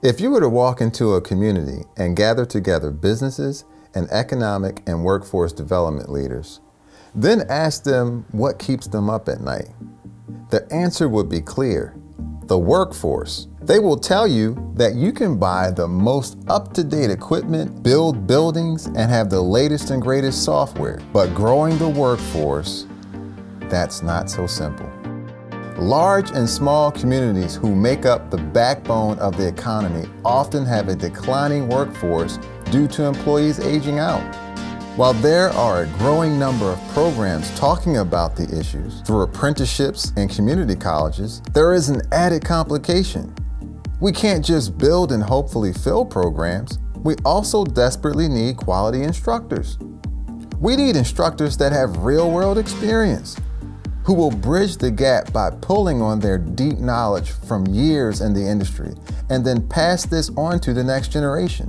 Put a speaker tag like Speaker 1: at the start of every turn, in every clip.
Speaker 1: If you were to walk into a community and gather together businesses and economic and workforce development leaders, then ask them what keeps them up at night, the answer would be clear: the workforce. They will tell you that you can buy the most up-to-date equipment, build buildings, and have the latest and greatest software. But growing the workforce, that's not so simple. Large and small communities who make up the backbone of the economy often have a declining workforce due to employees aging out. While there are a growing number of programs talking about the issues through apprenticeships and community colleges, there is an added complication. We can't just build and hopefully fill programs. We also desperately need quality instructors. We need instructors that have real-world experience, who will bridge the gap by pulling on their deep knowledge from years in the industry and then pass this on to the next generation.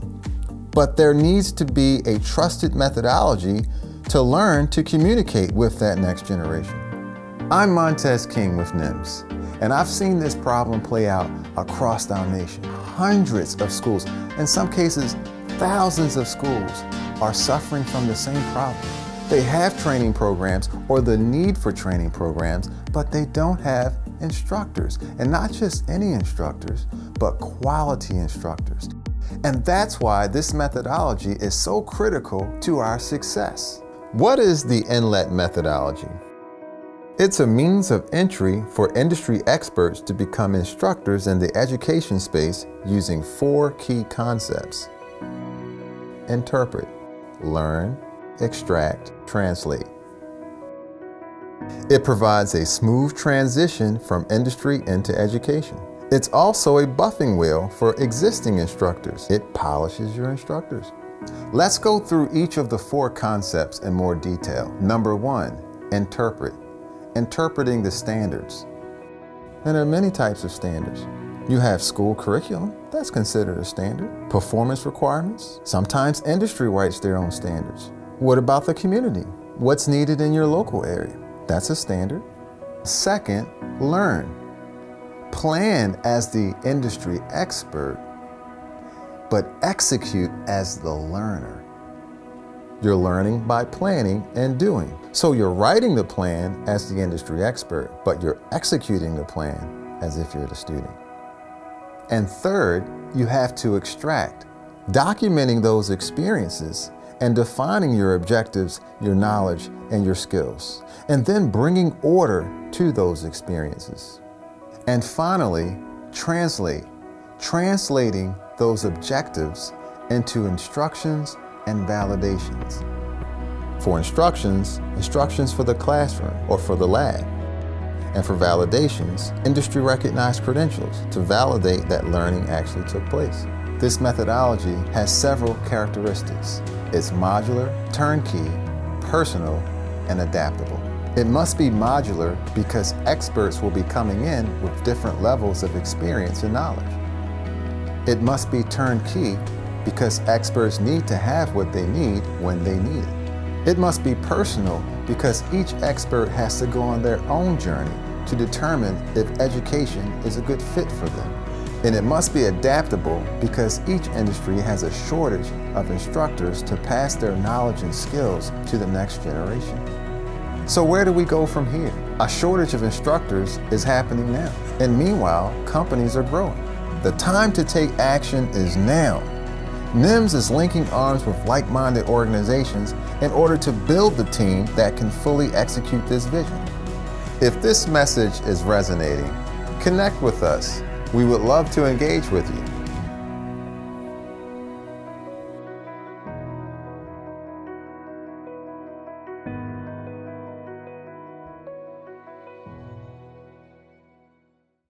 Speaker 1: But there needs to be a trusted methodology to learn to communicate with that next generation. I'm Montez King with NIMS, and I've seen this problem play out across our nation. Hundreds of schools, in some cases thousands of schools, are suffering from the same problem. They have training programs or the need for training programs, but they don't have instructors. And not just any instructors, but quality instructors. And that's why this methodology is so critical to our success. What is the InLET methodology? It's a means of entry for industry experts to become instructors in the education space using 4 key concepts: interpret, learn, extract, translate. It provides a smooth transition from industry into education. It's also a buffing wheel for existing instructors. It polishes your instructors. Let's go through each of the 4 concepts in more detail. Number 1, interpret. Interpreting the standards. And there are many types of standards. You have school curriculum, that's considered a standard. Performance requirements. Sometimes industry writes their own standards. What about the community? What's needed in your local area? That's a standard. Second, learn. Plan as the industry expert, but execute as the learner. You're learning by planning and doing. So you're writing the plan as the industry expert, but you're executing the plan as if you're the student. And third, you have to extract, documenting those experiences and defining your objectives, your knowledge, and your skills, and then bringing order to those experiences. And finally, translate, translating those objectives into instructions and validations. For instructions, instructions for the classroom or for the lab. And for validations, industry-recognized credentials to validate that learning actually took place. This methodology has several characteristics. It's modular, turnkey, personal, and adaptable. It must be modular because experts will be coming in with different levels of experience and knowledge. It must be turnkey because experts need to have what they need when they need it. It must be personal because each expert has to go on their own journey to determine if education is a good fit for them. And it must be adaptable because each industry has a shortage of instructors to pass their knowledge and skills to the next generation. So where do we go from here? A shortage of instructors is happening now. And meanwhile, companies are growing. The time to take action is now. NIMS is linking arms with like-minded organizations in order to build the team that can fully execute this vision. If this message is resonating, connect with us. We would love to engage with you.